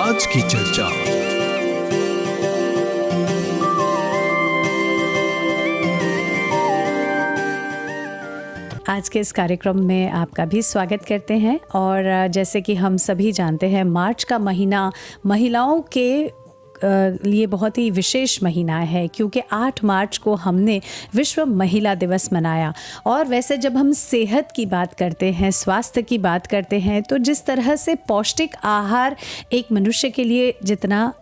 आज की चर्चा। आज के इस कार्यक्रम में आपका भी स्वागत करते हैं। और जैसे कि हम सभी जानते हैं, मार्च का महीना महिलाओं के लिए बहुत ही विशेष महीना है, क्योंकि 8 मार्च को हमने विश्व महिला दिवस मनाया। और वैसे जब हम सेहत की बात करते हैं, स्वास्थ्य की बात करते हैं, तो जिस तरह से पौष्टिक आहार एक मनुष्य के लिए जितना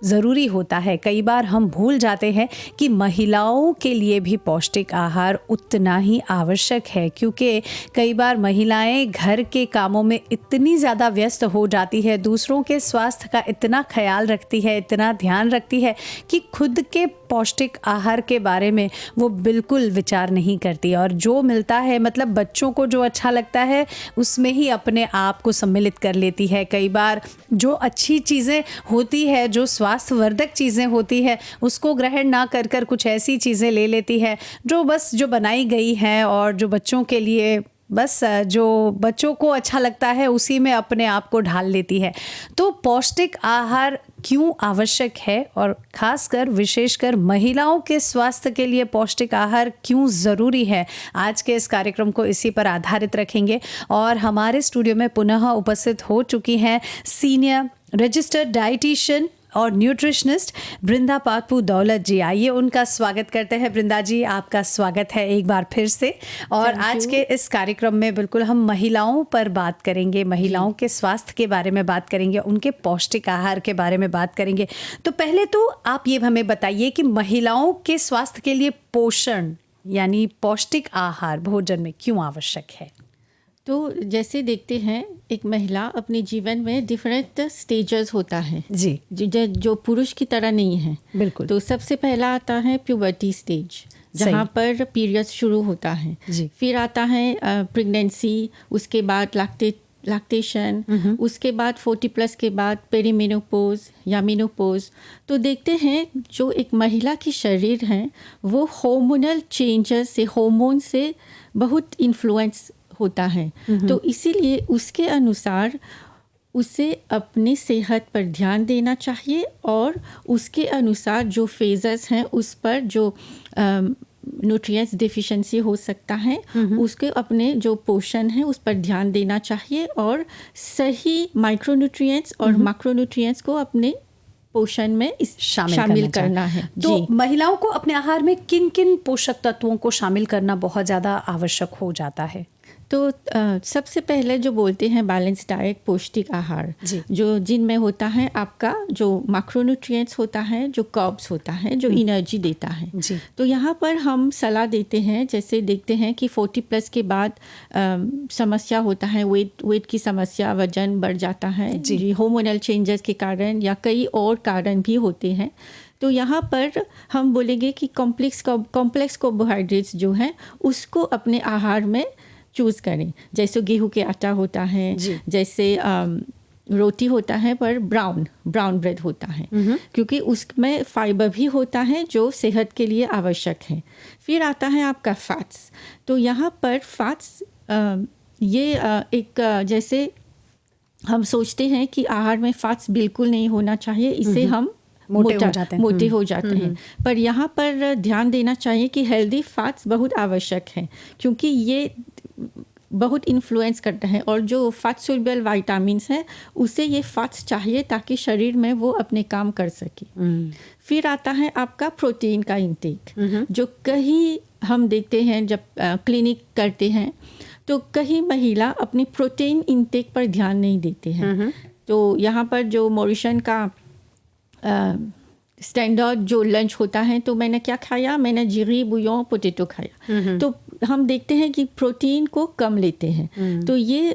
ज़रूरी होता है, कई बार हम भूल जाते हैं कि महिलाओं के लिए भी पौष्टिक आहार उतना ही आवश्यक है। क्योंकि कई बार महिलाएं घर के कामों में इतनी ज़्यादा व्यस्त हो जाती है, दूसरों के स्वास्थ्य का इतना ख्याल रखती है, इतना ध्यान रखती है कि खुद के पौष्टिक आहार के बारे में वो बिल्कुल विचार नहीं करती। और जो मिलता है, मतलब बच्चों को जो अच्छा लगता है, उसमें ही अपने आप को सम्मिलित कर लेती है। कई बार जो अच्छी चीज़ें होती है, जो स्वास्थ्यवर्धक चीज़ें होती है, उसको ग्रहण ना कर कर कुछ ऐसी चीज़ें ले लेती है जो बनाई गई हैं, और जो बच्चों के लिए बस जो बच्चों को अच्छा लगता है उसी में अपने आप को ढाल लेती है। तो पौष्टिक आहार क्यों आवश्यक है, और ख़ासकर विशेषकर महिलाओं के स्वास्थ्य के लिए पौष्टिक आहार क्यों ज़रूरी है, आज के इस कार्यक्रम को इसी पर आधारित रखेंगे। और हमारे स्टूडियो में पुनः उपस्थित हो चुकी हैं सीनियर रजिस्टर्ड डाइटिशियन और न्यूट्रिशनिस्ट वृंदा पाकपू दौलत जी। आइए उनका स्वागत करते हैं। वृंदा जी, आपका स्वागत है एक बार फिर से। और आज के इस कार्यक्रम में बिल्कुल हम महिलाओं पर बात करेंगे, महिलाओं के स्वास्थ्य के बारे में बात करेंगे, उनके पौष्टिक आहार के बारे में बात करेंगे। तो पहले तो आप ये हमें बताइए कि महिलाओं के स्वास्थ्य के लिए पोषण यानी पौष्टिक आहार भोजन में क्यों आवश्यक है। तो जैसे देखते हैं, एक महिला अपने जीवन में डिफरेंट स्टेजेस होता है जी, जो पुरुष की तरह नहीं है। बिल्कुल। तो सबसे पहला आता है प्यूबर्टी स्टेज, जहाँ पर पीरियड्स शुरू होता है जी। फिर आता है प्रेगनेंसी, उसके बाद लैक्टेशन, उसके बाद 40+ के बाद पेरीमेनोपोज या मेनोपोज। तो देखते हैं जो एक महिला की शरीर है वो हार्मोनल चेंजेस से, हार्मोन से बहुत इन्फ्लुएंस होता है। तो इसीलिए उसके अनुसार उसे अपनी सेहत पर ध्यान देना चाहिए, और उसके अनुसार जो फेजेस हैं उस पर जो न्यूट्रिएंट्स डेफिशिएंसी हो सकता है, उसके अपने जो पोषण है उस पर ध्यान देना चाहिए, और सही माइक्रोन्यूट्रिएंट्स और मैक्रोन्यूट्रिएंट्स को अपने पोषण में शामिल करना है। तो महिलाओं को अपने आहार में किन किन पोषक तत्वों को शामिल करना बहुत ज़्यादा आवश्यक हो जाता है। तो सबसे पहले जो बोलते हैं बैलेंस डाइट, पौष्टिक आहार, जो जिनमें होता है आपका जो मैक्रोन्यूट्रिएंट्स होता है, जो कार्ब्स होता है, जो एनर्जी देता है। तो यहाँ पर हम सलाह देते हैं, जैसे देखते हैं कि 40+ के बाद समस्या होता है, वेट की समस्या, वजन बढ़ जाता है जी, हार्मोनल चेंजेस के कारण या कई और कारण भी होते हैं। तो यहाँ पर हम बोलेंगे कि कॉम्प्लेक्स कार्बोहाइड्रेट्स जो हैं उसको अपने आहार में चूज़ करें। जैसे गेहूं के आटा होता है, जैसे रोटी होता है, पर ब्राउन ब्रेड होता है, क्योंकि उसमें फाइबर भी होता है जो सेहत के लिए आवश्यक है। फिर आता है आपका फैट्स। तो यहाँ पर फैट्स ये एक जैसे हम सोचते हैं कि आहार में फैट्स बिल्कुल नहीं होना चाहिए, इससे हम मोटे हो जाते हैं। पर यहाँ पर ध्यान देना चाहिए कि हेल्दी फैट्स बहुत आवश्यक हैं, क्योंकि ये बहुत इन्फ्लुएंस करता है, और जो फैट सोल्यूबल विटामिन्स हैं उसे ये फैट्स चाहिए ताकि शरीर में वो अपने काम कर सके। फिर आता है आपका प्रोटीन का इंटेक, जो कहीं हम देखते हैं जब क्लिनिक करते हैं तो कहीं महिला अपनी प्रोटीन इंटेक पर ध्यान नहीं देते हैं। तो यहाँ पर जो मॉरिशन का स्टैंडर्ड जो लंच होता है, तो मैंने क्या खाया, मैंने जीरी बुयों पोटैटो खाया। तो हम देखते हैं कि प्रोटीन को कम लेते हैं। तो ये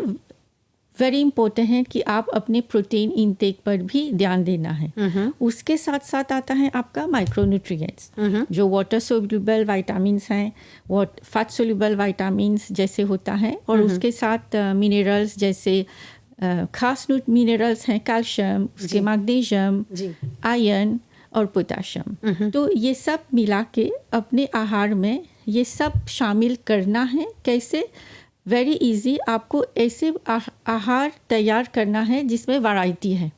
वेरी इम्पोर्टेंट है कि आप अपने प्रोटीन इंटेक पर भी ध्यान देना है। उसके साथ साथ आता है आपका माइक्रोन्यूट्रिएंट्स, जो वाटर सोल्यूबल विटामिन्स हैं, फैट सोल्यूबल विटामिन्स जैसे होता है, और उसके साथ मिनरल्स जैसे खास मिनरल्स हैं, कैल्शियम, उसके मैग्नीशियम, आयरन और पोटाशियम। तो ये सब मिला के अपने आहार में ये सब शामिल करना है। कैसे? वेरी इजी, आपको ऐसे आहार तैयार करना है जिसमें वैरायटी है।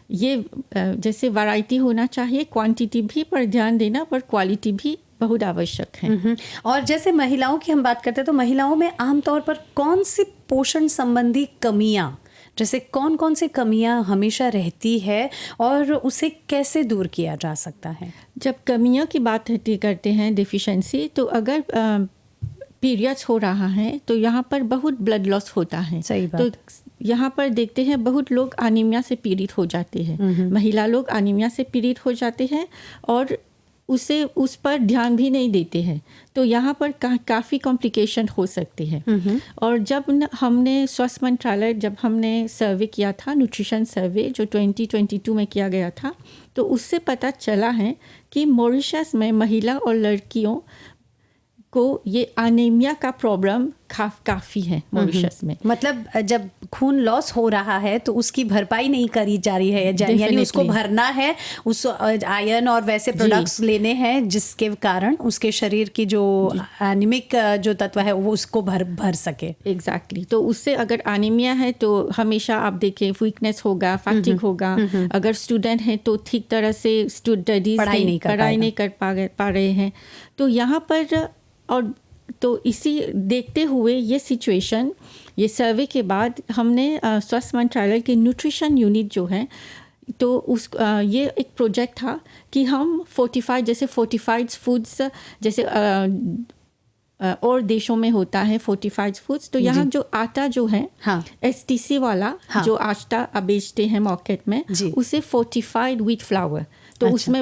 ये जैसे वैरायटी होना चाहिए, क्वांटिटी भी पर ध्यान देना, पर क्वालिटी भी बहुत आवश्यक है। और जैसे महिलाओं की हम बात करते हैं तो महिलाओं में आमतौर पर कौन सी पोषण संबंधी कमियां, जैसे कौन कौन सी कमियां हमेशा रहती है और उसे कैसे दूर किया जा सकता है? जब कमियों की बात करते हैं, डेफिशिएंसी, तो अगर पीरियड्स हो रहा है तो यहाँ पर बहुत ब्लड लॉस होता है। सही बात। तो यहाँ पर देखते हैं बहुत लोग एनीमिया से पीड़ित हो जाते हैं, महिला लोग एनीमिया से पीड़ित हो जाते हैं और उस पर ध्यान भी नहीं देते हैं, तो यहाँ पर काफ़ी कॉम्प्लिकेशन हो सकती है। और जब हमने स्वास्थ्य मंत्रालय जब हमने सर्वे किया था, न्यूट्रिशन सर्वे जो 2022 में किया गया था, तो उससे पता चला है कि मॉरिशस में महिला और लड़कियों को ये एनीमिया का प्रॉब्लम काफ़ी है मॉरिशस में। मतलब जब खून लॉस हो रहा है तो उसकी भरपाई नहीं करी जा रही है, यानी उसको भरना है, उस आयरन और वैसे प्रोडक्ट्स लेने हैं जिसके कारण उसके शरीर की जो एनीमिक जो तत्व है वो उसको भर सके। एग्जैक्टली। तो उससे अगर एनीमिया है तो हमेशा आप देखें वीकनेस होगा, फैटिग होगा। अगर स्टूडेंट हैं तो ठीक तरह से स्टडीज पढ़ाई नहीं कर पा रहे हैं। तो यहाँ पर और तो इसी देखते हुए ये सिचुएशन, ये सर्वे के बाद हमने स्वास्थ्य मंत्रालय के न्यूट्रिशन यूनिट जो है, तो ये एक प्रोजेक्ट था कि हम फोर्टिफाइड फूड्स जैसे और देशों में होता है फोर्टिफाइड फूड्स, तो यहाँ जो आटा जो है, हाँ, STC वाला, हाँ, जो आटा बेचते हैं मार्केट में, उसे फोर्टिफाइड व्हीट फ्लावर, तो अच्छा, उसमें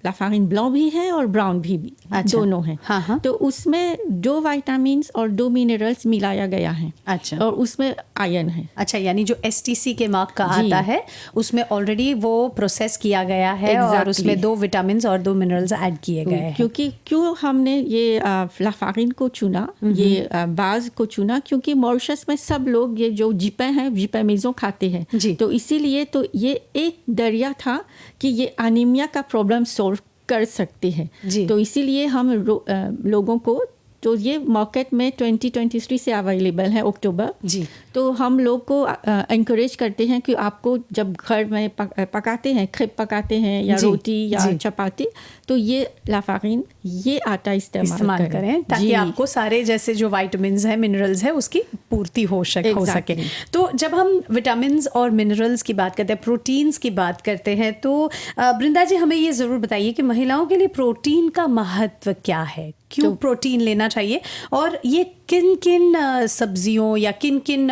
लाफारिन ब्लॉ भी है और ब्राउन भी अच्छा, दोनों हैं। हाँ, हाँ। तो उसमें 2 विटामिन्स और 2 मिनरल्स मिलाया गया है। अच्छा। और उसमें आयरन है। अच्छा, यानी जो STC के मार्क का आता है उसमें ऑलरेडी वो प्रोसेस किया गया है। और उसमें 2 विटामिन्स और 2 मिनरल्स ऐड किए गए हैं। क्योंकि क्यों हमने ये लाफारिन को चुना, ये बाज को चुना, क्योंकि मॉरिशस में सब लोग ये जो जिपे हैं, जिपेमेज़ो खाते हैं, तो इसीलिए तो ये एक दरिया था कि ये एनीमिया का प्रॉब्लम सॉल्व कर सकते हैं। तो इसीलिए हम लोगों को, तो ये मार्केट में 2023 से अवेलेबल है, अक्टूबर जी। तो हम लोग को एनकरेज करते हैं कि आपको जब घर में पकाते हैं, खेप पकाते हैं या रोटी या चपाती, तो ये लाफारिन, ये आटा इस्तेमाल करें ताकि आपको सारे जैसे जो विटामिन्स हैं, मिनरल्स हैं, उसकी पूर्ति हो सके। तो जब हम विटामिन्स और मिनरल्स की बात करते हैं, प्रोटीन्स की बात करते हैं, तो बृंदा जी हमें ये ज़रूर बताइए कि महिलाओं के लिए प्रोटीन का महत्व क्या है, क्यों प्रोटीन लेना चाहिए, और ये किन किन सब्जियों या किन किन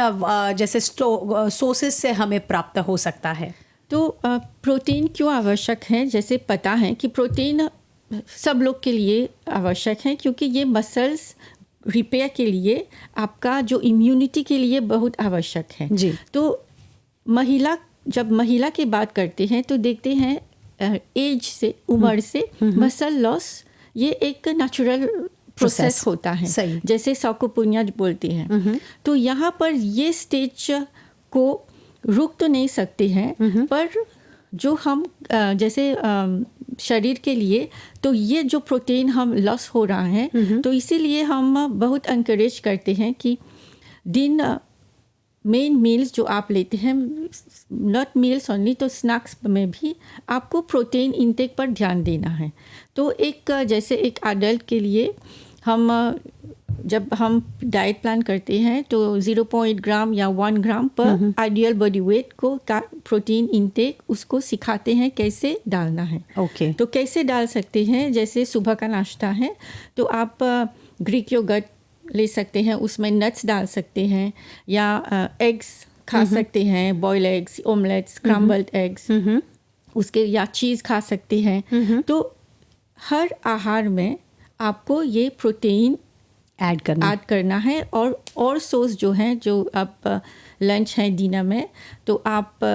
जैसे सोर्सेस से हमें प्राप्त हो सकता है? तो प्रोटीन क्यों आवश्यक है? जैसे पता है कि प्रोटीन सब लोग के लिए आवश्यक है, क्योंकि ये मसल्स रिपेयर के लिए, आपका जो इम्यूनिटी के लिए बहुत आवश्यक है जी। तो जब महिला की बात करते हैं तो देखते हैं एज से, उम्र से मसल लॉस ये एक नेचुरल प्रोसेस होता है, जैसे सार्कोपेनिया बोलते हैं। तो यहाँ पर ये स्टेज को रुक तो नहीं सकते हैं, पर जो हम जैसे शरीर के लिए, तो ये जो प्रोटीन हम लॉस हो रहा है, तो इसीलिए हम बहुत एनकरेज करते हैं कि दिन मेन मील्स जो आप लेते हैं, नॉट मील्स ओनली, तो स्नैक्स में भी आपको प्रोटीन इंटेक पर ध्यान देना है। तो एक जैसे एक एडल्ट के लिए जब हम डाइट प्लान करते हैं तो 0.8 ग्राम या 1 ग्राम पर आइडियल बॉडी वेट को प्रोटीन इंटेक उसको सिखाते हैं कैसे डालना है। ओके। तो कैसे डाल सकते हैं, जैसे सुबह का नाश्ता है तो आप ग्रीक योगर्ट ले सकते हैं, उसमें नट्स डाल सकते हैं, या एग्स खा सकते हैं, boil eggs, omelettes, scrambled eggs, उसके या चीज़ खा सकते हैं। तो हर आहार में आपको ये प्रोटीन ऐड करना है। और सोर्स जो हैं, जो आप लंच है, डिनर में, तो आप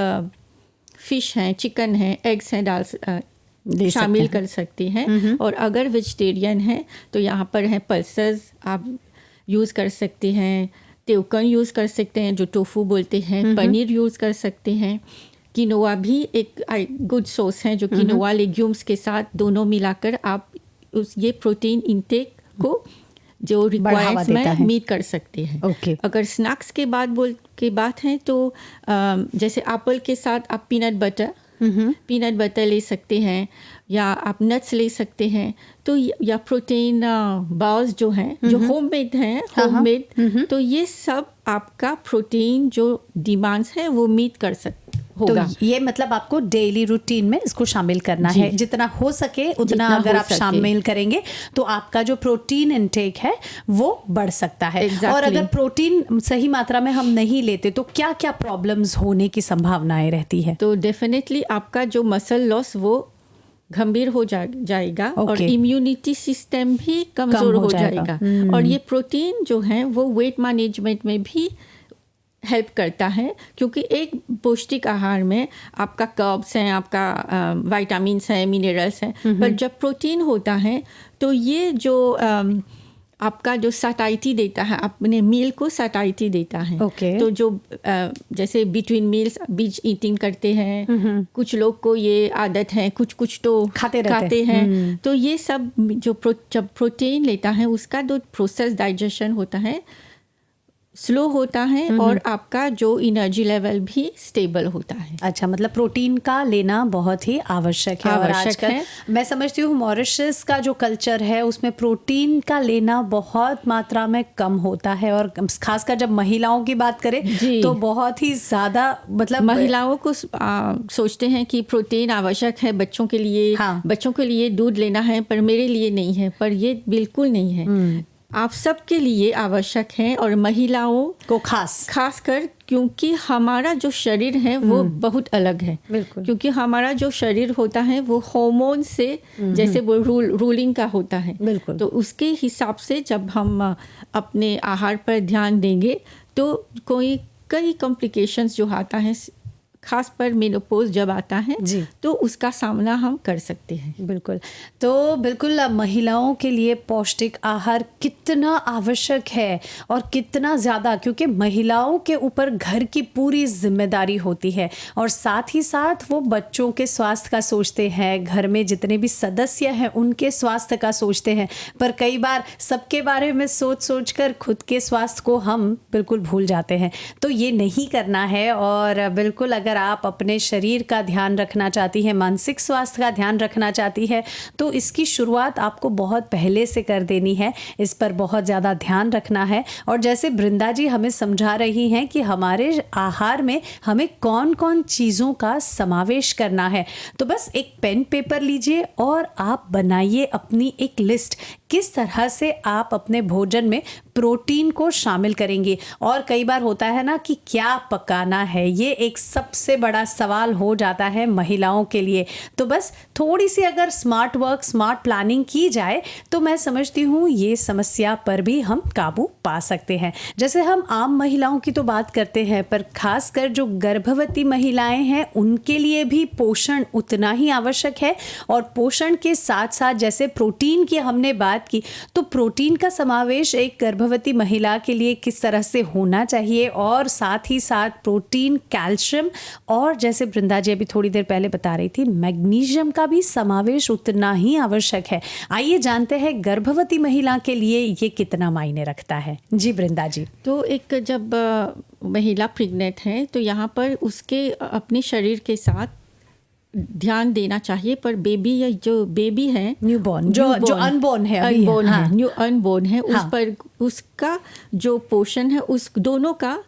फिश हैं, चिकन है, एग्स हैं शामिल कर सकते हैं। और अगर वेजिटेरियन है तो यहाँ पर है पल्सेस आप यूज़ कर सकते हैं, तेवकन यूज़ कर सकते हैं जो टोफू बोलते हैं, पनीर यूज़ कर सकते हैं, किनोआ भी एक गुड सोर्स है, जो किनोआ लेग्यूम्स के साथ दोनों मिलाकर आप ये प्रोटीन इंटेक को जो रिक्वायरमेंट मीट कर सकते हैं। Okay. अगर स्नैक्स के बात है तो जैसे एप्पल के साथ आप पीनट बटर ले सकते हैं, या आप नट्स ले सकते हैं, तो या प्रोटीन बाल्स जो हैं जो होममेड हैं, तो ये सब आपका प्रोटीन जो डिमांड्स है वो मीट कर सकते होगा। तो ये मतलब आपको डेली रूटीन में इसको शामिल करना है, जितना हो सके उतना अगर आप शामिल करेंगे तो आपका जो प्रोटीन इनटेक है वो बढ़ सकता है। और अगर प्रोटीन सही मात्रा में हम नहीं लेते तो क्या क्या प्रॉब्लम्स होने की संभावनाएं रहती है? तो डेफिनेटली आपका जो मसल लॉस वो गंभीर हो जाएगा, और इम्यूनिटी सिस्टम भी कमजोर हो जाएगा। और ये प्रोटीन जो है वो वेट मैनेजमेंट में भी हेल्प करता है, क्योंकि एक पौष्टिक आहार में आपका कर्ब्स हैं, आपका विटामिन्स हैं, मिनरल्स हैं, पर जब प्रोटीन होता है तो ये जो आपका जो सटाइटी देता है, अपने मील को सटाइटी देता है। तो जो जैसे बिटवीन मील्स बीच ईटिंग करते हैं, कुछ लोग को ये आदत है, कुछ तो खाते हैं, तो ये सब जब प्रोटीन लेता है उसका जो प्रोसेस डाइजेशन होता है स्लो होता है, और आपका जो एनर्जी लेवल भी स्टेबल होता है। अच्छा, मतलब प्रोटीन का लेना बहुत ही आवश्यक है। और आजकल मैं समझती हूँ मॉरिशस का जो कल्चर है उसमें प्रोटीन का लेना बहुत मात्रा में कम होता है, और खासकर जब महिलाओं की बात करें तो बहुत ही ज़्यादा, मतलब महिलाओं को सोचते हैं कि प्रोटीन आवश्यक है बच्चों के लिए, बच्चों के लिए दूध लेना है, पर मेरे लिए नहीं है, पर ये बिल्कुल नहीं है। आप सबके लिए आवश्यक है, और महिलाओं को खासकर, क्योंकि हमारा जो शरीर है वो बहुत अलग है। क्योंकि हमारा जो शरीर होता है वो हार्मोन से जैसे वो रूलिंग का होता है। तो उसके हिसाब से जब हम अपने आहार पर ध्यान देंगे तो कई कॉम्प्लिकेशंस जो आता है, खास पर मेनोपॉज जब आता है तो उसका सामना हम कर सकते हैं। बिल्कुल। तो बिल्कुल महिलाओं के लिए पौष्टिक आहार कितना आवश्यक है और कितना ज़्यादा, क्योंकि महिलाओं के ऊपर घर की पूरी जिम्मेदारी होती है, और साथ ही साथ वो बच्चों के स्वास्थ्य का सोचते हैं, घर में जितने भी सदस्य हैं उनके स्वास्थ्य का सोचते हैं, पर कई बार सबके बारे में सोच कर खुद के स्वास्थ्य को हम बिल्कुल भूल जाते हैं। तो ये नहीं करना है, और बिल्कुल अगर आप अपने शरीर का ध्यान रखना चाहती हैं, मानसिक स्वास्थ्य का ध्यान रखना चाहती है, तो इसकी शुरुआत आपको बहुत पहले से कर देनी है। इस पर बहुत ज़्यादा ध्यान रखना है। और जैसे बृंदा जी हमें समझा रही हैं कि हमारे आहार में हमें कौन कौन चीज़ों का समावेश करना है, तो बस एक पेन पेपर लीजिए और आप बनाइए अपनी एक लिस्ट, किस तरह से आप अपने भोजन में प्रोटीन को शामिल करेंगे। और कई बार होता है ना कि क्या पकाना है, ये एक सबसे बड़ा सवाल हो जाता है महिलाओं के लिए। तो बस थोड़ी सी अगर स्मार्ट प्लानिंग की जाए तो मैं समझती हूँ ये समस्या पर भी हम काबू पा सकते हैं। जैसे हम आम महिलाओं की तो बात करते हैं, पर खासकर जो गर्भवती महिलाएं हैं उनके लिए भी पोषण उतना ही आवश्यक है। और पोषण के साथ साथ जैसे प्रोटीन की हमने बात की, तो प्रोटीन का समावेश एक गर्भवती महिला के लिए किस तरह से होना चाहिए, और साथ ही साथ प्रोटीन, कैल्शियम, और जैसे बृंदा जी अभी थोड़ी देर पहले बता रही थी मैग्नीशियम का भी समावेश उतना ही आवश्यक है। आइए जानते हैं गर्भवती महिला के लिए ये कितना मायने रखता है। जी बृंदा जी। तो एक जब महिला प्रेग्नेंट है तो यहाँ पर उसके अपने शरीर के साथ ध्यान देना चाहिए, पर बेबी या जो बेबी है न्यूबॉर्न जो अनबॉर्न है, न्यू अनबॉर्न है, उस पर उसका जो पोषण है उस दोनों का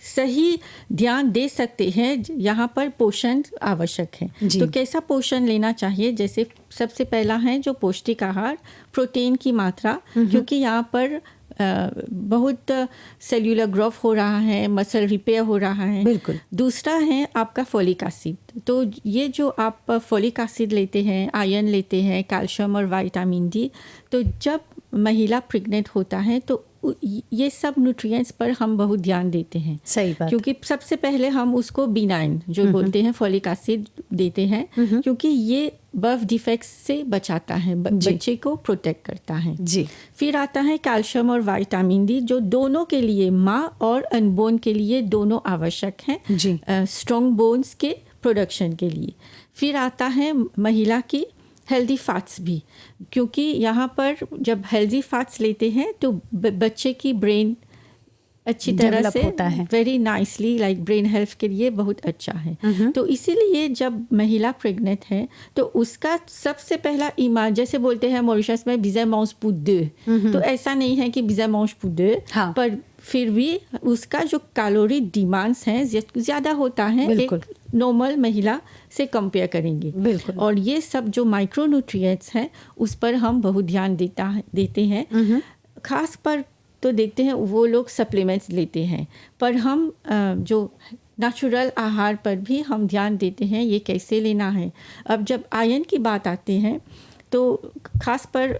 सही ध्यान दे सकते हैं। यहाँ पर पोषण आवश्यक है। तो कैसा पोषण लेना चाहिए? जैसे सबसे पहला है जो पौष्टिक आहार, प्रोटीन की मात्रा, क्योंकि यहाँ पर बहुत सेल्यूलर ग्रोथ हो रहा है, मसल रिपेयर हो रहा है। बिल्कुल। दूसरा है आपका फोलिक एसिड। तो ये जो आप फोलिक एसिड लेते हैं, आयरन लेते हैं, कैल्शियम और विटामिन डी, तो जब महिला प्रेग्नेंट होता है तो ये सब न्यूट्रिएंट्स पर हम बहुत ध्यान देते हैं। सही बात। क्योंकि सबसे पहले हम उसको बिनाइन जो बोलते हैं फोलिक एसिड देते हैं, क्योंकि ये बर्थ डिफेक्ट्स से बचाता है, बच्चे को प्रोटेक्ट करता है। जी। फिर आता है कैल्शियम और विटामिन डी, जो दोनों के लिए, माँ और अनबोर्न के लिए दोनों आवश्यक हैं, स्ट्रॉन्ग बोन्स के प्रोडक्शन के लिए। फिर आता है महिला की हेल्दी फैट्स भी, क्योंकि यहाँ पर जब हेल्दी फैट्स लेते हैं तो बच्चे की ब्रेन अच्छी तरह से very nicely like brain health के लिए बहुत अच्छा है। तो इसीलिए जब महिला प्रेग्नेंट है तो उसका सबसे पहला ईमान, जैसे बोलते हैं मॉरिशस में बिज़ा मांस pour deux, तो ऐसा नहीं है कि बिज़ा मांस pour deux, पर फिर भी उसका जो कैलोरी डिमांड्स हैं ज़्यादा होता है एक नॉर्मल महिला से कंपेयर करेंगे। बिल्कुल। और ये सब जो माइक्रोन्यूट्रिएंट्स हैं उस पर हम बहुत ध्यान देते हैं। खास पर तो देखते हैं वो लोग सप्लीमेंट्स लेते हैं, पर हम जो नेचुरल आहार पर भी हम ध्यान देते हैं ये कैसे लेना है। अब जब आयरन की बात आती है तो खास पर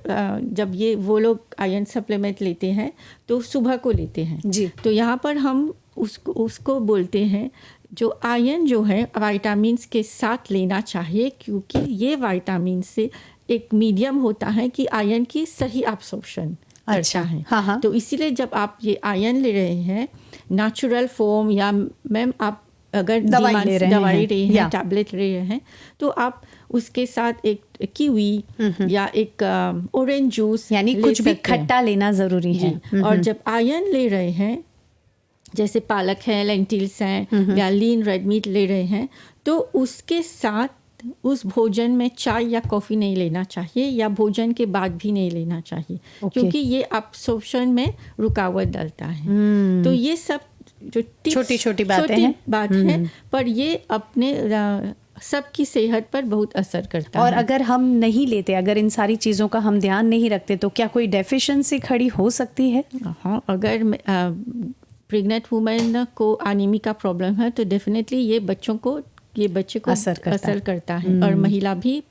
जब ये वो लोग आयरन सप्लीमेंट लेते हैं तो सुबह को लेते हैं जी। तो यहाँ पर हम उसको बोलते हैं जो आयरन जो है विटामिन्स के साथ लेना चाहिए, क्योंकि ये विटामिन से एक मीडियम होता है कि आयरन की सही एब्सॉर्प्शन अच्छा है। हाँ। तो इसीलिए जब आप ये आयरन ले रहे हैं नेचुरल फॉर्म या मैम आप अगर दवाई ले रहे हैं टैबलेट ले रहे हैं तो आप उसके साथ एक कीवी या एक ऑरेंज जूस यानी कुछ भी खट्टा लेना ज़रूरी है। और जब आयरन ले रहे हैं जैसे पालक है, लेंटिल्स हैं या लीन रेड मीट ले रहे हैं तो उसके साथ उस भोजन में चाय या कॉफ़ी नहीं लेना चाहिए या भोजन के बाद भी नहीं लेना चाहिए क्योंकि ये एब्सॉर्प्शन में रुकावट डालता है। तो ये सब जो छोटी छोटी बातें हैं पर ये अपने सबकी सेहत पर बहुत असर करता है। और अगर हम नहीं लेते, अगर इन सारी चीज़ों का हम ध्यान नहीं रखते तो क्या कोई डेफिशिएंसी खड़ी हो सकती है? हाँ, अगर प्रेग्नेंट वुमेन को एनीमिया का प्रॉब्लम है तो डेफिनेटली ये बच्चे को असर करता है और महिला भी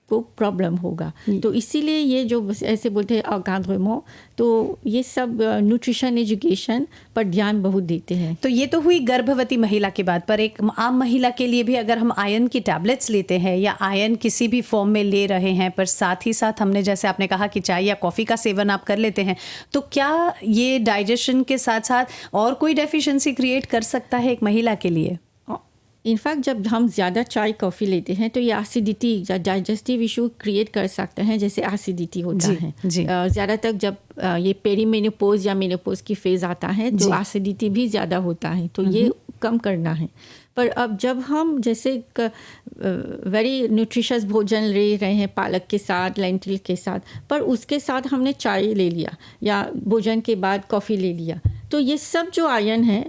को प्रॉब्लम होगा। तो इसीलिए ये जो ऐसे बोलते हैं अगाधमो, तो ये सब न्यूट्रिशन एजुकेशन पर ध्यान बहुत देते हैं। तो ये तो हुई गर्भवती महिला की बात, पर एक आम महिला के लिए भी अगर हम आयरन की टैबलेट्स लेते हैं या आयरन किसी भी फॉर्म में ले रहे हैं, पर साथ ही साथ हमने जैसे आपने कहा कि चाय या कॉफ़ी का सेवन आप कर लेते हैं, तो क्या ये डाइजेशन के साथ साथ और कोई डेफिशिएंसी क्रिएट कर सकता है एक महिला के लिए? इनफैक्ट जब हम ज़्यादा चाय कॉफ़ी लेते हैं तो ये एसिडिटी या डाइजेस्टिव इशू क्रिएट कर सकते हैं, जैसे एसिडिटी होता है ज़्यादातर जब ये पेरीमेनोपॉज या मेनोपॉज की फेज़ आता है तो एसिडिटी भी ज़्यादा होता है, तो ये कम करना है। पर अब जब हम जैसे वेरी न्यूट्रिशियस भोजन ले रहे हैं पालक के साथ, लेंटिल के साथ, पर उसके साथ हमने चाय ले लिया या भोजन के बाद कॉफ़ी ले लिया, तो ये सब जो आयरन है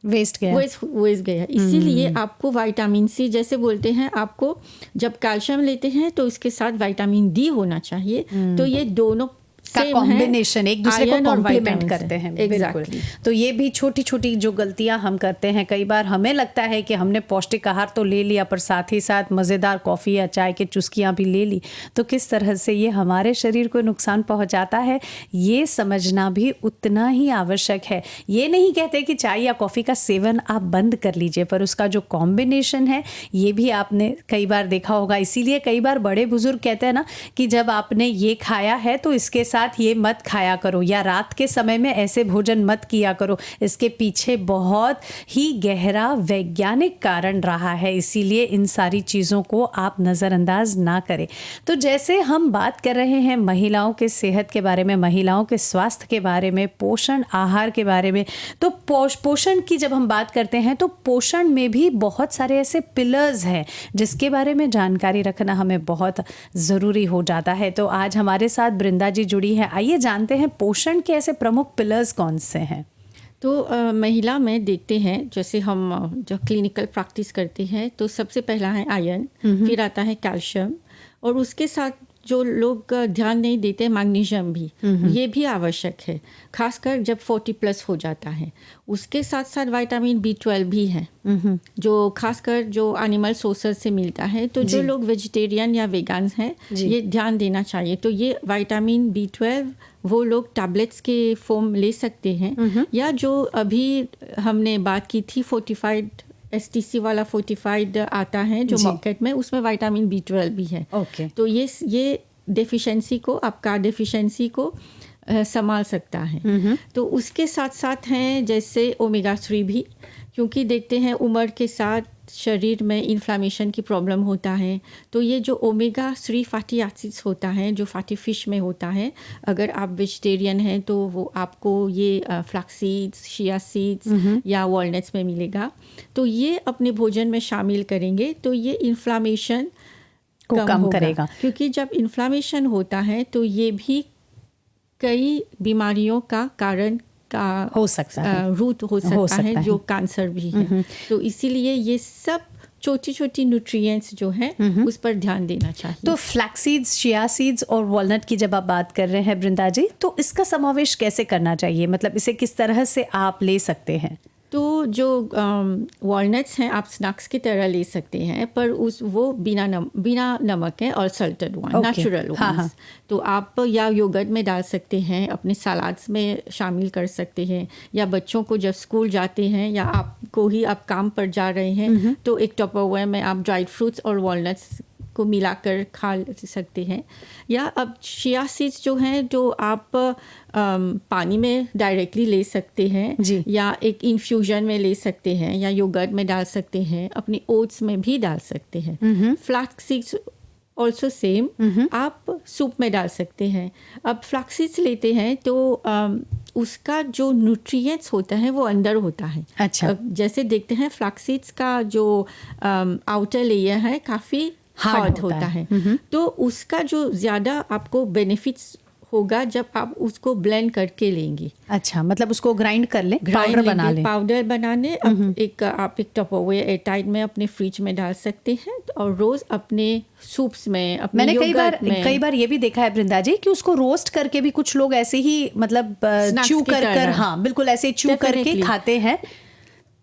वेस्ट गया। इसीलिए आपको विटामिन सी, जैसे बोलते हैं आपको जब कैल्शियम लेते हैं तो इसके साथ विटामिन डी होना चाहिए। तो ये दोनों का कॉम्बिनेशन एक दूसरे को कॉम्प्लीमेंट करते हैं। बिल्कुल। तो ये भी छोटी छोटी जो गलतियां हम करते हैं, कई बार हमें लगता है कि हमने पौष्टिक आहार तो ले लिया पर साथ ही साथ मज़ेदार कॉफ़ी या चाय की चुस्कियां भी ले ली, तो किस तरह से ये हमारे शरीर को नुकसान पहुंचाता है ये समझना भी उतना ही आवश्यक है। ये नहीं कहते कि चाय या कॉफ़ी का सेवन आप बंद कर लीजिए, पर उसका जो कॉम्बिनेशन है ये भी आपने कई बार देखा होगा। इसीलिए कई बार बड़े बुजुर्ग कहते हैं ना कि जब आपने ये खाया है तो इसके साथ ये मत खाया करो या रात के समय में ऐसे भोजन मत किया करो। इसके पीछे बहुत ही गहरा वैज्ञानिक कारण रहा है, इसीलिए इन सारी चीज़ों को आप नज़रअंदाज ना करें। तो जैसे हम बात कर रहे हैं महिलाओं के सेहत के बारे में, महिलाओं के स्वास्थ्य के बारे में, पोषण आहार के बारे में, तो पोषण की जब हम बात करते हैं तो पोषण में भी बहुत सारे ऐसे पिलर्स हैं जिसके बारे में जानकारी रखना हमें बहुत ज़रूरी हो जाता है। तो आज हमारे साथ बृंदा जी जुड़ी है। आइए जानते हैं पोषण के ऐसे प्रमुख पिलर्स कौन से हैं। तो महिला में देखते हैं जैसे हम जो क्लिनिकल प्रैक्टिस करते हैं तो सबसे पहला है आयरन, फिर आता है कैल्शियम और उसके साथ जो लोग ध्यान नहीं देते मैग्नीशियम भी, ये भी आवश्यक है, खासकर जब 40+ हो जाता है। उसके साथ साथ विटामिन B12 भी है जो खासकर जो एनिमल सोर्सेज से मिलता है। तो जो लोग वेजिटेरियन या वेगान्स हैं ये ध्यान देना चाहिए। तो ये विटामिन B12 वो लोग टैबलेट्स के फॉर्म ले सकते हैं या जो अभी हमने बात की थी फोर्टिफाइड STC वाला फोर्टिफाइड आता है जो मार्केट में, उसमें विटामिन B12 भी है। तो ये डेफिशिएंसी को, आपका डेफिशिएंसी को संभाल सकता है। तो उसके साथ साथ हैं जैसे ओमेगा 3 भी, क्योंकि देखते हैं उम्र के साथ शरीर में इन्फ्लामेशन की प्रॉब्लम होता है, तो ये जो ओमेगा 3 फैटी एसिड्स होता है जो फैटी फिश में होता है, अगर आप वेजिटेरियन हैं तो वो आपको ये फ्लैक्स सीड्स, चिया सीड्स या वॉलनट्स में मिलेगा। तो ये अपने भोजन में शामिल करेंगे तो ये इन्फ्लामेशन को कम करेगा, क्योंकि जब इन्फ्लामेशन होता है तो ये भी कई बीमारियों का कारण का हो सकता है, रूट हो सकता है, जो कैंसर भी है। तो इसीलिए ये सब छोटी छोटी न्यूट्रिएंट्स जो है उस पर ध्यान देना चाहिए। तो फ्लैक्स सीड्स, चिया सीड्स और वॉलनट की जब आप बात कर रहे हैं बृंदा जी, तो इसका समावेश कैसे करना चाहिए, मतलब इसे किस तरह से आप ले सकते हैं? तो जो वॉलनट्स हैं आप स्नैक्स की तरह ले सकते हैं, पर वो बिना नमक है और सल्टेड वन, नेचुरल वन। तो आप या योगर्ट में डाल सकते हैं, अपने सलाड्स में शामिल कर सकते हैं, या बच्चों को जब स्कूल जाते हैं या आपको ही आप काम पर जा रहे हैं तो एक टपरवेयर में आप ड्राइड फ्रूट्स और वॉलनट्स को मिलाकर खा सकते हैं। या अब चिया सीड्स जो हैं जो आप पानी में डायरेक्टली ले सकते हैं, या एक इन्फ्यूजन में ले सकते हैं, या योगर्ट में डाल सकते हैं, अपने ओट्स में भी डाल सकते हैं। फ्लैक्स सीड्स ऑल्सो सेम, आप सूप में डाल सकते हैं। अब फ्लैक्स सीड्स लेते हैं तो उसका जो न्यूट्रिएंट्स होता है वो अंदर होता है। अच्छा। जैसे देखते हैं फ्लैक्स सीड्स का जो आउटर लेयर है काफ़ी हार्ड होता है, तो उसका जो ज़्यादा आपको बेनिफिट्स होगा जब आप उसको ब्लेंड करके लेंगे। अच्छा, मतलब उसको ग्राइंड कर लें, पाउडर बना लें। पाउडर बनाने आप एक टपरवेयर एयरटाइट में अपने फ्रिज में डाल सकते हैं और रोज अपने सूप्स में, अपने मैंने कई बार ये भी देखा है बृंदा जी कि उसको रोस्ट करके भी कुछ लोग ऐसे ही मतलब च्यू कर हाँ बिल्कुल ऐसे च्यू करके खाते हैं।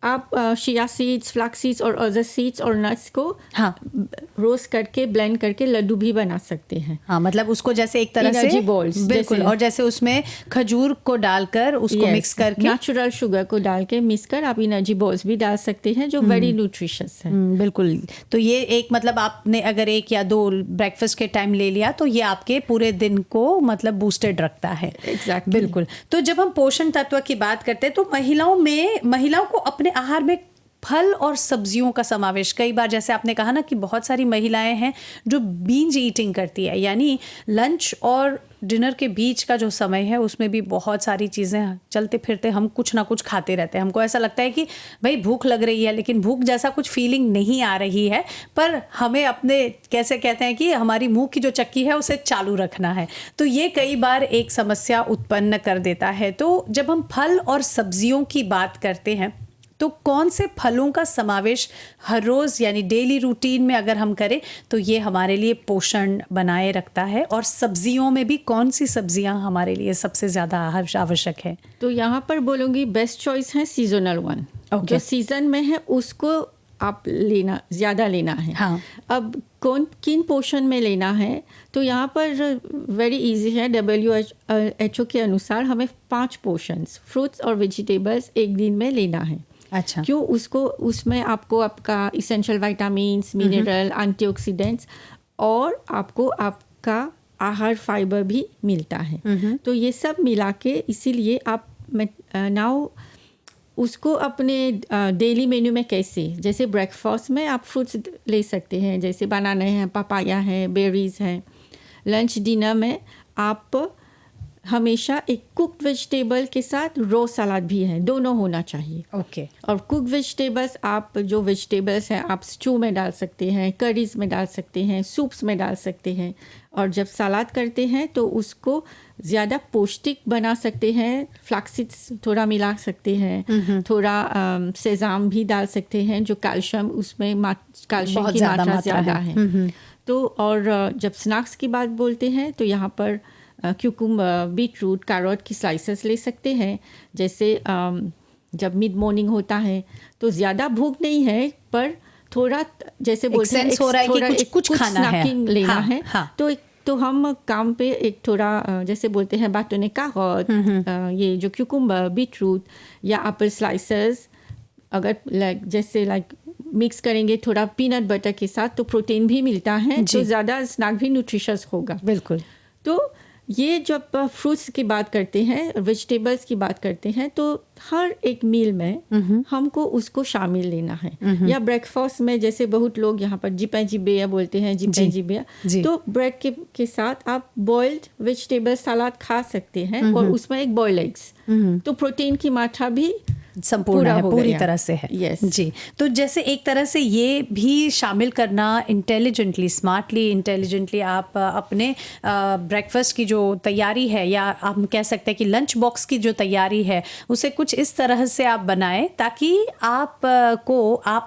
आप चिया सीड्स, फ्लैक्स सीड्स और अदर सीड्स और नट्स को रोस्ट करके ब्लेंड करके लड्डू भी बना सकते हैं। हाँ, मतलब उसको जैसे एक तरह से बॉल्स बिल्कुल, और जैसे उसमें खजूर को डालकर उसको मिक्स करके, नेचुरल शुगर को डाल के मिक्स कर आप एनर्जी बॉल्स भी डाल सकते हैं जो वेरी न्यूट्रिशियस है। बिल्कुल। तो ये एक मतलब आपने अगर 1 या 2 ब्रेकफास्ट के टाइम ले लिया तो ये आपके पूरे दिन को मतलब बूस्टेड रखता है। Exactly. बिल्कुल। तो जब हम पोषण तत्व की बात करते हैं तो महिलाओं को अपने आहार में फल और सब्जियों का समावेश, कई बार जैसे आपने कहा ना कि बहुत सारी महिलाएं हैं जो बिंज ईटिंग करती है, यानी लंच और डिनर के बीच का जो समय है उसमें भी बहुत सारी चीज़ें चलते फिरते हम कुछ ना कुछ खाते रहते हैं। हमको ऐसा लगता है कि भाई भूख लग रही है, लेकिन भूख जैसा कुछ फीलिंग नहीं आ रही है, पर हमें अपने कैसे कहते हैं कि हमारी मुंह की जो चक्की है उसे चालू रखना है। तो ये कई बार एक समस्या उत्पन्न कर देता है। तो जब हम फल और सब्जियों की बात करते हैं तो कौन से फलों का समावेश हर रोज़ यानी डेली रूटीन में अगर हम करें तो ये हमारे लिए पोषण बनाए रखता है, और सब्जियों में भी कौन सी सब्जियां हमारे लिए सबसे ज़्यादा आवश्यक है? तो यहाँ पर बोलूँगी बेस्ट चॉइस है सीजनल वन। जो सीजन में है उसको आप ज़्यादा लेना है। हाँ। अब किन पोषण में लेना है तो यहाँ पर वेरी इजी है। WHO के अनुसार हमें 5 पोर्शंस फ्रूट्स और वेजिटेबल्स एक दिन में लेना है। अच्छा। क्यों? उसमें आपको आपका इसेंशियल विटामिन्स, मिनरल, एंटीऑक्सीडेंट्स और आपको आपका आहार फाइबर भी मिलता है। तो ये सब मिला के इसीलिए आप नाउ उसको अपने डेली मेन्यू में कैसे, जैसे ब्रेकफास्ट में आप फ्रूट्स ले सकते हैं, जैसे बनाना है, पपाया है, बेरीज है। लंच डिनर में आप हमेशा एक कुक्ड वेजिटेबल के साथ रो सलाद भी है, दोनों होना चाहिए। ओके। और कुक्ड वेजिटेबल्स आप जो वेजिटेबल्स हैं आप स्टू में डाल सकते हैं, करीज में डाल सकते हैं, सूप्स में डाल सकते हैं। और जब सलाद करते हैं तो उसको ज़्यादा पौष्टिक बना सकते हैं। फ्लैक्स सीड्स थोड़ा मिला सकते हैं, थोड़ा सेजाम भी डाल सकते हैं जो कैल्शियम उसमें कैल्शियम की मात्रा ज़्यादा है। तो और जब स्नैक्स की बात बोलते हैं तो यहाँ पर क्यूकम्बर, बीटरूट, कैरोट की स्लाइसेस ले सकते हैं। जैसे जब मिड मॉर्निंग होता है तो ज़्यादा भूख नहीं है, पर थोड़ा जैसे बोलते हैं हो रहा है कि कुछ खाना है, लेना है। तो हम काम पे एक थोड़ा जैसे बोलते हैं बातों ने कैरोट, ये जो क्यूकम्बर, बीटरूट या एप्पल स्लाइसेस अगर जैसे मिक्स करेंगे थोड़ा पीनट बटर के साथ तो प्रोटीन भी मिलता है, तो ज़्यादा स्नैक भी न्यूट्रिशियस होगा। बिल्कुल। तो ये जब फ्रूट्स की बात करते हैं, वेजिटेबल्स की बात करते हैं, तो हर एक मील में हमको उसको शामिल लेना है। या ब्रेकफास्ट में जैसे बहुत लोग यहाँ पर जिपे जिबे बोलते हैं, जिपे जिबे, तो ब्रेड के साथ आप बॉइल्ड वेजिटेबल सलाद खा सकते हैं और उसमें एक बॉइल्ड एग्स, तो प्रोटीन की मात्रा भी संपूर्ण है, पूरी तरह से है। yes. जी, तो जैसे एक तरह से ये भी शामिल करना इंटेलिजेंटली, स्मार्टली, इंटेलिजेंटली आप अपने ब्रेकफास्ट की जो तैयारी है, या हम कह सकते हैं कि लंच बॉक्स की जो तैयारी है, उसे कुछ इस तरह से आप बनाएं ताकि आप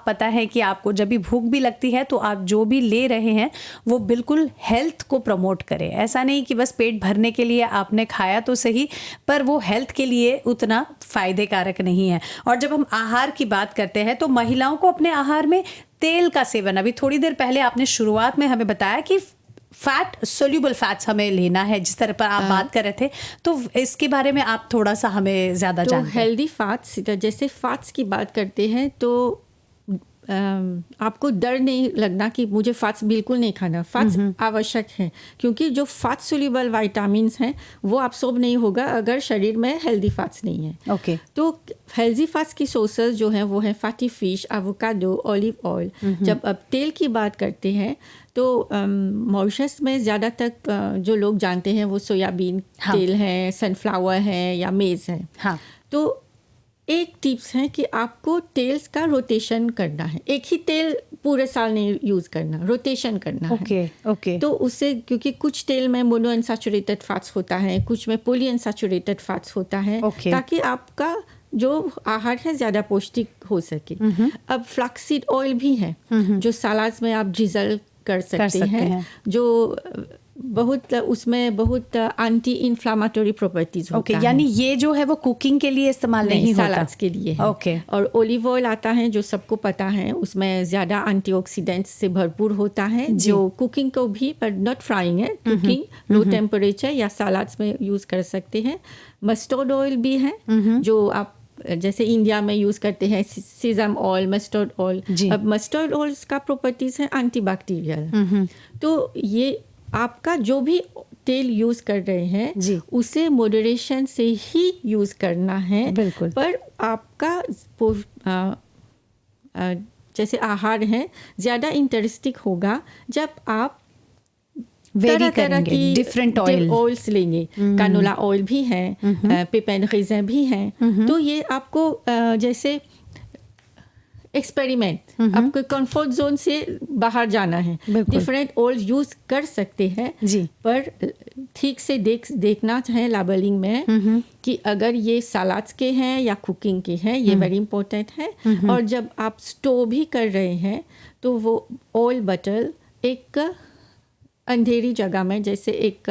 पता है कि आपको जब भी भूख भी लगती है तो आप जो भी ले रहे हैं वो बिल्कुल हेल्थ को प्रमोट करे। ऐसा नहीं कि बस पेट भरने के लिए आपने खाया तो सही, पर वो हेल्थ के लिए उतना फायदे कारक नहीं है। और जब हम आहार की बात करते हैं तो महिलाओं को अपने आहार में तेल का सेवन, अभी थोड़ी देर पहले आपने शुरुआत में हमें बताया कि फैट, सोल्यूबल फैट्स हमें लेना है, जिस तरह पर आप बात कर रहे थे, तो इसके बारे में आप थोड़ा सा हमें ज़्यादा जानते हैं। हेल्दी फैट्स, जैसे फैट्स की बात करते हैं तो आपको डर नहीं लगना कि मुझे फैट्स बिल्कुल नहीं खाना। फैट्स आवश्यक है, क्योंकि जो फैट सोल्यूबल विटामिन्स हैं वो अब्सॉर्ब नहीं होगा अगर शरीर में हेल्दी फैट्स नहीं है। ओके। तो हेल्दी फैट्स की सोर्सेज जो हैं वो है fatty fish, avocado, olive oil. जब अब तेल की बात करते हैं तो मॉरिशस में ज़्यादातर जो लोग जानते हैं वो सोयाबीन तेल है, सनफ्लावर है या मेज़ है। हाँ। तो एक टिप्स है कि आपको तेल्स का रोटेशन करना है, एक ही तेल पूरे साल नहीं यूज़ करना, रोटेशन करना है। ओके। तो उससे, क्योंकि कुछ तेल में मोनोअनसैचुरेटेड फैट्स होता है, कुछ में पॉलीअनसैचुरेटेड फैट्स होता है, ताकि आपका जो आहार है ज़्यादा पौष्टिक हो सके। अब फ्लैक्सीड ऑयल भी है जो सलाद में आप ड्रिजल कर सकते हैं, जो बहुत उसमें बहुत एंटी इन्फ्लामेटरी प्रॉपर्टीज होता है। यानी ये जो है वो कुकिंग के लिए इस्तेमाल नहीं होता, सलाड्स के लिए है। और ऑलिव ऑयल आता है जो सबको पता है, उसमें ज़्यादा एंटीऑक्सीडेंट्स से भरपूर होता है, जो कुकिंग को भी, पर नॉट फ्राइंग है, कुकिंग लो टेम्परेचर या सलाड्स में यूज़ कर सकते हैं। मस्टर्ड ऑयल भी है जो आप जैसे इंडिया में यूज़ करते हैं, सीजम ऑयल, मस्टर्ड ऑयल। अब मस्टर्ड ऑयल का प्रॉपर्टीज है एंटीबैक्टीरियल। तो ये आपका जो भी तेल यूज़ कर रहे हैं उसे मॉडरेशन से ही यूज़ करना है। बिल्कुल। पर आपका जैसे आहार है ज़्यादा इंटरेस्टिंग होगा जब आप तरह तरह की डिफरेंट ऑयल्स लेंगे। कानोला ऑयल भी है, पेपन रेज़िन भी है। तो ये आपको जैसे एक्सपेरिमेंट, आपको कंफर्ट जोन से बाहर जाना है, डिफरेंट ऑयल यूज कर सकते हैं पर ठीक से देखना है लेबलिंग में कि अगर ये सलाड्स के हैं या कुकिंग के हैं, ये वेरी इंपॉर्टेंट है। और जब आप स्टोव भी कर रहे हैं तो वो ऑयल बटल एक अंधेरी जगह में, जैसे एक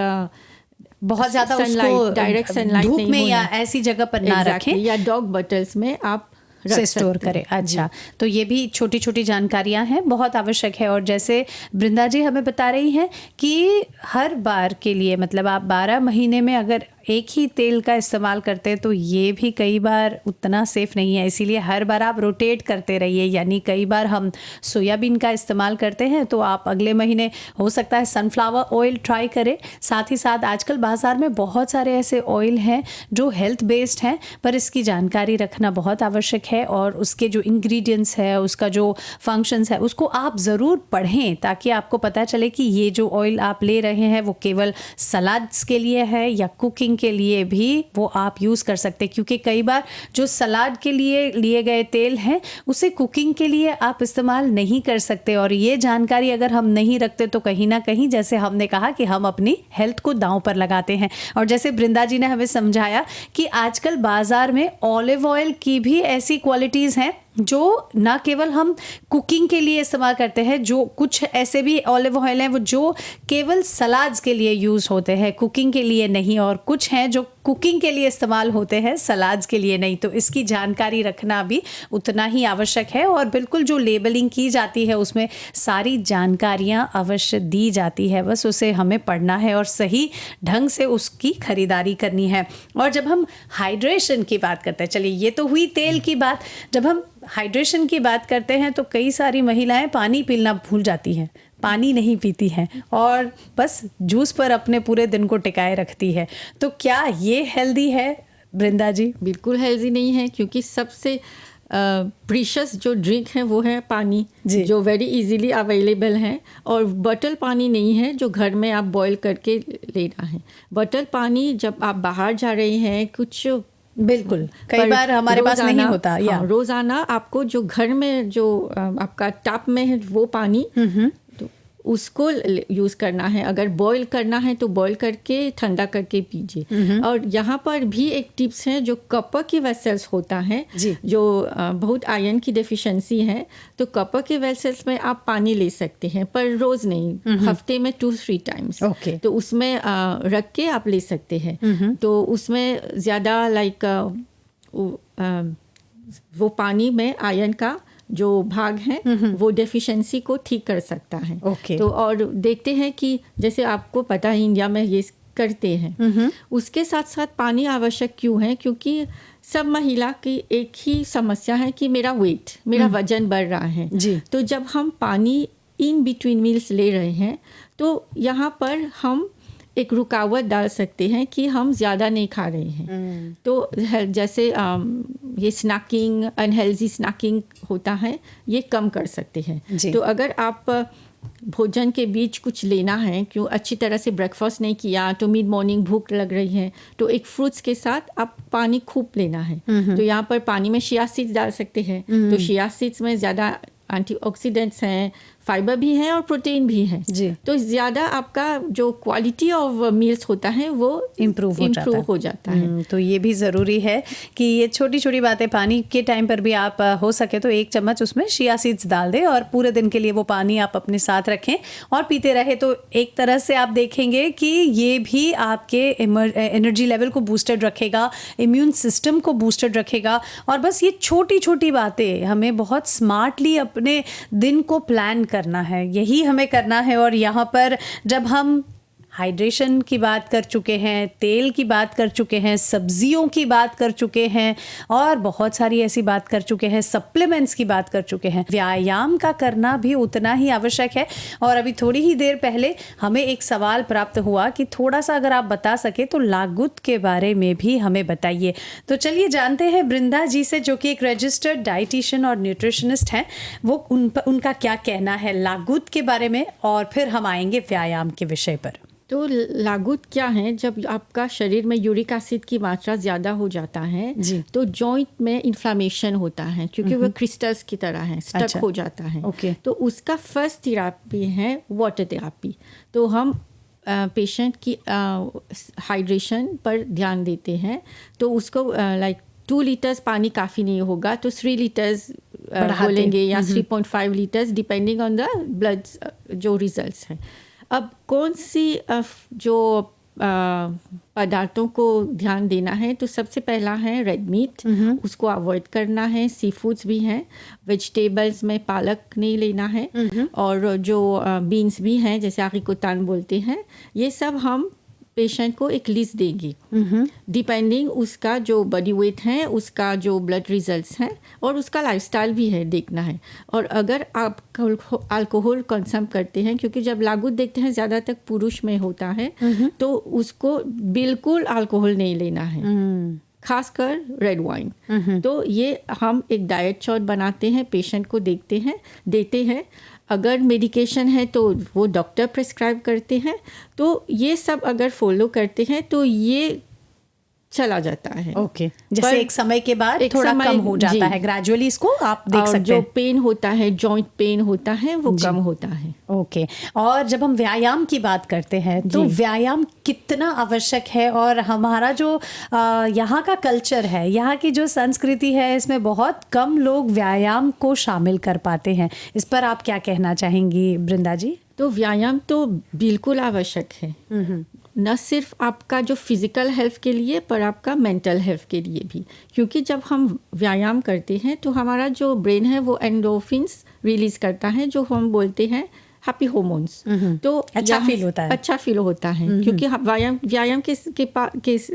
बहुत ज़्यादा उसको डायरेक्ट सनलाइट धूप में या ऐसी जगह पर ना रखें, या डॉग बटल्स में आप से स्टोर करें। अच्छा, तो ये भी छोटी छोटी जानकारियां हैं, बहुत आवश्यक है। और जैसे बृंदा जी हमें बता रही हैं कि हर बार के लिए, मतलब आप 12 महीने में अगर एक ही तेल का इस्तेमाल करते हैं तो ये भी कई बार उतना सेफ़ नहीं है, इसीलिए हर बार आप रोटेट करते रहिए। यानी कई बार हम सोयाबीन का इस्तेमाल करते हैं तो आप अगले महीने हो सकता है सनफ्लावर ऑयल ट्राई करें। साथ ही साथ आजकल बाज़ार में बहुत सारे ऐसे ऑयल हैं जो हेल्थ बेस्ड हैं, पर इसकी जानकारी रखना बहुत आवश्यक है और उसके जो इंग्रेडिएंट्स है, उसका जो फंक्शंस है, उसको आप ज़रूर पढ़ें ताकि आपको पता चले कि ये जो ऑयल आप ले रहे हैं वो केवल सलाड्स के लिए है या कुकिंग के लिए भी वो आप यूज़ कर सकते हैं। क्योंकि कई बार जो सलाद के लिए लिए गए तेल हैं उसे कुकिंग के लिए आप इस्तेमाल नहीं कर सकते, और ये जानकारी अगर हम नहीं रखते तो कहीं ना कहीं, जैसे हमने कहा, कि हम अपनी हेल्थ को दांव पर लगाते हैं। और जैसे बृंदा जी ने हमें समझाया कि आजकल बाज़ार में ऑलिव ऑयल की भी ऐसी क्वालिटीज़ हैं जो ना केवल हम कुकिंग के लिए इस्तेमाल करते हैं, जो कुछ ऐसे भी ऑलिव ऑयल हैं वो जो केवल सलाड्स के लिए यूज़ होते हैं, कुकिंग के लिए नहीं, और कुछ हैं जो कुकिंग के लिए इस्तेमाल होते हैं, सलाड्स के लिए नहीं। तो इसकी जानकारी रखना भी उतना ही आवश्यक है। और बिल्कुल जो लेबलिंग की जाती है उसमें सारी जानकारियाँ अवश्य दी जाती है, बस उसे हमें पढ़ना है और सही ढंग से उसकी खरीदारी करनी है। और जब हम हाइड्रेशन की बात करते हैं, चलिए ये तो हुई तेल की बात, जब हम हाइड्रेशन की बात करते हैं तो कई सारी महिलाएं पानी पीना भूल जाती हैं। पानी नहीं पीती हैं और बस जूस पर अपने पूरे दिन को टिकाए रखती है, तो क्या ये हेल्दी है बृंदा जी? बिल्कुल हेल्दी नहीं है, क्योंकि सबसे प्रीशियस जो ड्रिंक है वो है पानी, जो वेरी इजीली अवेलेबल है, और बॉटल पानी नहीं है जो घर में आप बॉईल करके लेना है। बॉटल पानी जब आप बाहर जा रहे हैं कुछ, बिल्कुल कई बार हमारे पास नहीं होता, या रोज़ाना आपको जो घर में जो आपका टैप में है वो पानी, तो उसको यूज़ करना है। अगर बॉईल करना है तो बॉईल करके ठंडा करके पीजिए। और यहाँ पर भी एक टिप्स है, जो कॉपर की वेसल्स होता है, जो बहुत आयरन की डेफिशिएंसी है, तो कॉपर के वेसल्स में आप पानी ले सकते हैं, पर रोज़ नहीं, हफ्ते में 2-3 टाइम्स। तो उसमें रख के आप ले सकते हैं। तो उसमें ज़्यादा लाइक वो पानी में आयरन का जो भाग है वो डेफिशिएंसी को ठीक कर सकता है। तो और देखते हैं कि जैसे आपको पता है इंडिया में ये करते हैं। उसके साथ साथ पानी आवश्यक क्यों है? क्योंकि सब महिला की एक ही समस्या है कि मेरा वेट, मेरा वजन बढ़ रहा है। तो जब हम पानी इन बिटवीन मील्स ले रहे हैं तो यहाँ पर हम एक रुकावट डाल सकते हैं कि हम ज़्यादा नहीं खा रहे हैं। तो जैसे ये स्नैकिंग, अनहेल्दी स्नैकिंग होता है, ये कम कर सकते हैं। तो अगर आप भोजन के बीच कुछ लेना है, क्यों अच्छी तरह से ब्रेकफास्ट नहीं किया तो मिड मॉर्निंग भूख लग रही है, तो एक फ्रूट्स के साथ आप पानी खूब लेना है। तो यहाँ पर पानी में चिया सीड्स डाल सकते हैं। तो चिया सीड्स में ज़्यादा एंटीऑक्सीडेंट्स हैं, फाइबर भी है और प्रोटीन भी है। तो ज़्यादा आपका जो क्वालिटी ऑफ मील्स होता है वो इम्प्रूव हो जाता है। तो ये भी ज़रूरी है कि ये छोटी छोटी बातें, पानी के टाइम पर भी आप हो सके तो 1 चम्मच उसमें चिया सीड्स डाल दें और पूरे दिन के लिए वो पानी आप अपने साथ रखें और पीते रहे। तो एक तरह से आप देखेंगे कि ये भी आपके एनर्जी लेवल को बूस्टेड रखेगा, इम्यून सिस्टम को बूस्टेड रखेगा। और बस ये छोटी छोटी बातें हमें बहुत स्मार्टली अपने दिन को प्लान करना है, यही हमें करना है। और यहाँ पर जब हम हाइड्रेशन की बात कर चुके हैं, तेल की बात कर चुके हैं, सब्जियों की बात कर चुके हैं और बहुत सारी ऐसी बात कर चुके हैं, सप्लीमेंट्स की बात कर चुके हैं, व्यायाम का करना भी उतना ही आवश्यक है। और अभी थोड़ी ही देर पहले हमें एक सवाल प्राप्त हुआ कि थोड़ा सा अगर आप बता सके तो लागुत के बारे में भी हमें बताइए। तो चलिए जानते हैं बृंदा जी से, जो कि एक रजिस्टर्ड डाइटिशियन और न्यूट्रिशनिस्ट हैं, वो उनका क्या कहना है लागुत के बारे में, और फिर हम आएंगे व्यायाम के विषय पर। तो लागुत क्या है? जब आपका शरीर में यूरिक एसिड की मात्रा ज़्यादा हो जाता है तो जॉइंट में इन्फ्लामेशन होता है, क्योंकि वो क्रिस्टल्स की तरह है, स्टक हो जाता है। तो उसका फर्स्ट थेरेपी है वाटर थेरेपी। तो हम पेशेंट की हाइड्रेशन पर ध्यान देते हैं। तो उसको लाइक 2 लीटर्स पानी काफ़ी नहीं होगा तो 3 लीटर्स बोलेंगे या 3.5 litres, depending on the blood जो रिजल्ट्स हैं। अब कौन सी जो पदार्थों को ध्यान देना है, तो सबसे पहला है रेड मीट, उसको अवॉइड करना है। सी फूड्स भी हैं, वेजिटेबल्स में पालक नहीं लेना है, और जो बीन्स भी हैं जैसे आरिकोटान बोलते हैं, ये सब हम पेशेंट को एक लिस्ट देंगे डिपेंडिंग उसका जो बॉडी वेट है, उसका जो ब्लड रिजल्ट्स हैं और उसका लाइफस्टाइल भी है देखना है। और अगर आप अल्कोहल कंज्यूम करते हैं, क्योंकि जब लागुत देखते हैं ज़्यादातर पुरुष में होता है, तो उसको बिल्कुल अल्कोहल नहीं लेना है, खासकर रेड वाइन। तो ये हम एक डाइट चार्ट बनाते हैं, पेशेंट को देते हैं। अगर मेडिकेशन है तो वो डॉक्टर प्रिस्क्राइब करते हैं। तो ये सब अगर फॉलो करते हैं तो ये चला जाता है। जैसे एक समय के बाद थोड़ा कम हो जाता है, ग्रेजुअली इसको आप देख सकते हैं। जो पेन होता है, जॉइंट पेन होता है, वो कम होता है। और जब हम व्यायाम की बात करते हैं तो व्यायाम कितना आवश्यक है? और हमारा जो यहाँ का कल्चर है, यहाँ की जो संस्कृति है, इसमें बहुत कम लोग व्यायाम को शामिल कर पाते हैं। इस पर आप क्या कहना चाहेंगी बृंदा जी? तो व्यायाम तो बिल्कुल आवश्यक है, न सिर्फ आपका जो फिज़िकल हेल्थ के लिए पर आपका मेंटल हेल्थ के लिए भी। क्योंकि जब हम व्यायाम करते हैं तो हमारा जो ब्रेन है वो एंडोर्फिन्स रिलीज़ करता है, जो हम बोलते हैं हैप्पी हार्मोन्स। तो अच्छा फील होता है क्योंकि व्यायाम के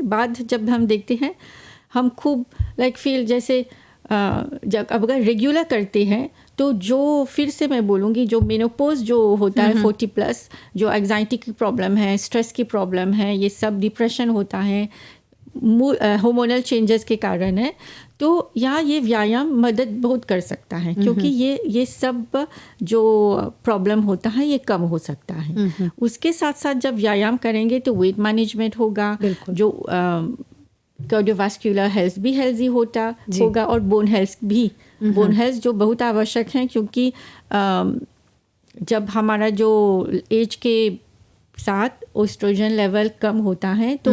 बाद जब हम देखते हैं, हम खूब फील जैसे जब अगर रेगुलर करते हैं तो जो फिर से मैं बोलूँगी जो मेनोपोज जो होता है 40+, जो एंग्जाइटी की प्रॉब्लम है, स्ट्रेस की प्रॉब्लम है, ये सब डिप्रेशन होता है, हार्मोनल चेंजेस के कारण है, तो यहाँ ये व्यायाम मदद बहुत कर सकता है, क्योंकि ये सब जो प्रॉब्लम होता है ये कम हो सकता है। उसके साथ साथ जब व्यायाम करेंगे तो वेट मैनेजमेंट होगा, जो कार्डियोवास्कुलर हेल्थ भी हेल्दी होगा और बोन हेल्थ भी, बोन हेल्थ जो बहुत आवश्यक है, क्योंकि जब हमारा जो एज के साथ एस्ट्रोजन लेवल कम होता है तो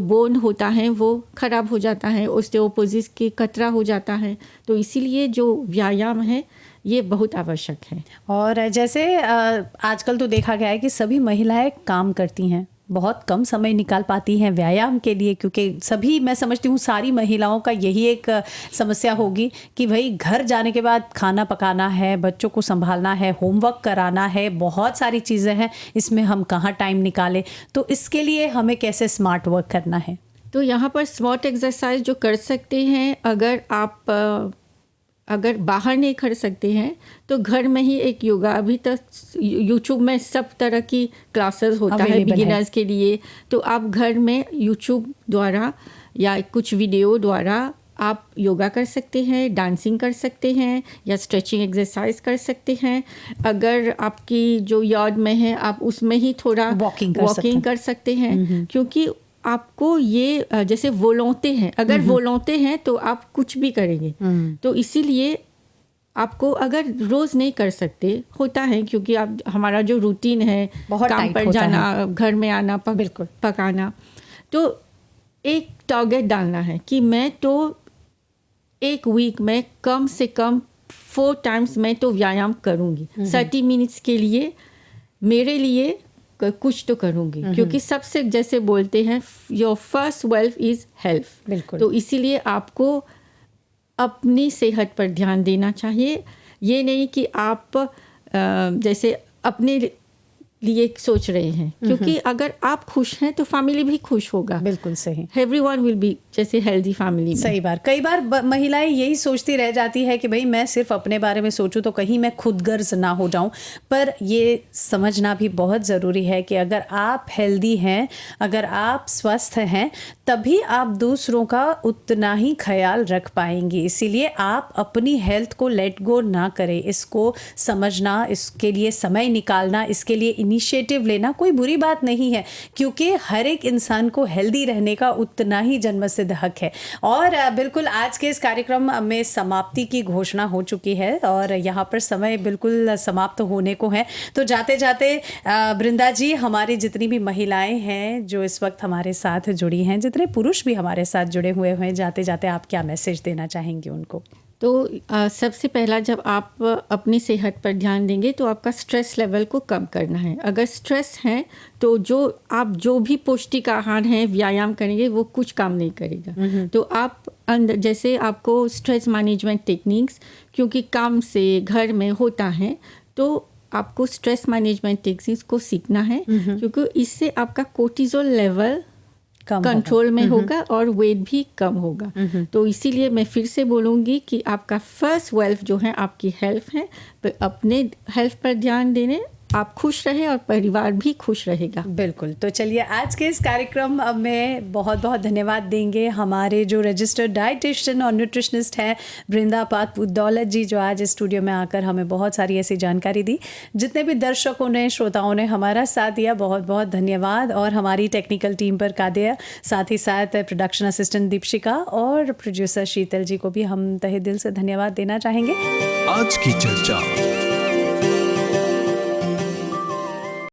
बोन होता है वो खराब हो जाता है, ऑस्टियोपोरोसिस की खतरा हो जाता है। तो इसीलिए जो व्यायाम है ये बहुत आवश्यक है। और जैसे आजकल तो देखा गया है कि सभी महिलाएं काम करती हैं, बहुत कम समय निकाल पाती हैं व्यायाम के लिए, क्योंकि सभी, मैं समझती हूँ सारी महिलाओं का यही एक समस्या होगी कि भाई घर जाने के बाद खाना पकाना है, बच्चों को संभालना है, होमवर्क कराना है, बहुत सारी चीज़ें हैं, इसमें हम कहाँ टाइम निकालें। तो इसके लिए हमें कैसे स्मार्ट वर्क करना है? तो यहाँ पर स्मार्ट एक्सरसाइज जो कर सकते हैं, अगर बाहर नहीं कर सकते हैं तो घर में ही एक योगा, अभी तक यूट्यूब में सब तरह की क्लासेस होता है बिगिनर्स के लिए, तो आप घर में यूट्यूब द्वारा या कुछ वीडियो द्वारा आप योगा कर सकते हैं, डांसिंग कर सकते हैं या स्ट्रेचिंग एक्सरसाइज कर सकते हैं। अगर आपकी जो यार्ड में है आप उसमें ही थोड़ा वॉकिंग कर सकते हैं, क्योंकि आपको ये जैसे वोलोंते हैं, अगर वोलोंते हैं तो आप कुछ भी करेंगे। तो इसीलिए आपको, अगर रोज़ नहीं कर सकते होता है, क्योंकि आप हमारा जो रूटीन है, काम पर जाना, घर में आना, पकाना, तो एक टारगेट डालना है कि मैं तो एक वीक में कम से कम 4 टाइम्स मैं तो व्यायाम करूँगी, 30 मिनट्स के लिए मेरे लिए कुछ तो करूँगी, क्योंकि सबसे जैसे बोलते हैं your first wealth is health. तो इसीलिए आपको अपनी सेहत पर ध्यान देना चाहिए। ये नहीं कि आप जैसे अपने लिए सोच रहे हैं, क्योंकि अगर आप खुश हैं तो फैमिली भी खुश होगा। बिल्कुल सही, एवरीवन विल बी जैसे हेल्दी फैमिली। सही बात। कई बार महिलाएं यही सोचती रह जाती है कि भाई मैं सिर्फ अपने बारे में सोचूं तो कहीं मैं खुदगर्ज ना हो जाऊं, पर ये समझना भी बहुत ज़रूरी है कि अगर आप हेल्दी हैं, अगर आप स्वस्थ हैं, तभी आप दूसरों का उतना ही ख्याल रख पाएंगी। इसीलिए आप अपनी हेल्थ को लेट गो ना करें, इसको समझना, इसके लिए समय निकालना, इसके लिए इनिशिएटिव लेना कोई बुरी बात नहीं है, क्योंकि हर एक इंसान को हेल्दी रहने का उतना ही जन्मसिद्ध हक है। और बिल्कुल आज के इस कार्यक्रम में समाप्ति की घोषणा हो चुकी है और यहाँ पर समय बिल्कुल समाप्त होने को है। तो जाते जाते बृंदा जी, हमारी जितनी भी महिलाएं हैं जो इस वक्त हमारे साथ जुड़ी हैं, जितने पुरुष भी हमारे साथ जुड़े हुए हैं, जाते जाते आप क्या मैसेज देना चाहेंगे उनको? तो सबसे पहला, जब आप अपनी सेहत पर ध्यान देंगे तो आपका स्ट्रेस लेवल को कम करना है। अगर स्ट्रेस है तो जो भी पौष्टिक आहार हैं, व्यायाम करेंगे, वो कुछ काम नहीं करेगा। तो आप अंदर, जैसे आपको स्ट्रेस मैनेजमेंट टेक्निक्स, क्योंकि काम से घर में होता है, तो आपको स्ट्रेस मैनेजमेंट टेक्निक्स को सीखना है, क्योंकि इससे आपका कोर्टिजोल लेवल कंट्रोल में होगा और वेट भी कम होगा। तो इसीलिए मैं फिर से बोलूँगी कि आपका फर्स्ट वेल्थ जो है आपकी हेल्थ है, तो अपने हेल्थ पर ध्यान देने, आप खुश रहे और परिवार भी खुश रहेगा। बिल्कुल। तो चलिए आज के इस कार्यक्रम में बहुत बहुत धन्यवाद देंगे हमारे जो रजिस्टर्ड डाइटिशियन और न्यूट्रिशनिस्ट हैं बृंदा पाक दौलत जी, जो आज स्टूडियो में आकर हमें बहुत सारी ऐसी जानकारी दी। जितने भी दर्शकों ने, श्रोताओं ने हमारा साथ दिया, बहुत बहुत धन्यवाद। और हमारी टेक्निकल टीम पर कादिया, साथ ही साथ प्रोडक्शन असिस्टेंट दीपशिका और प्रोड्यूसर शीतल जी को भी हम तहे दिल से धन्यवाद देना चाहेंगे। आज की चर्चा।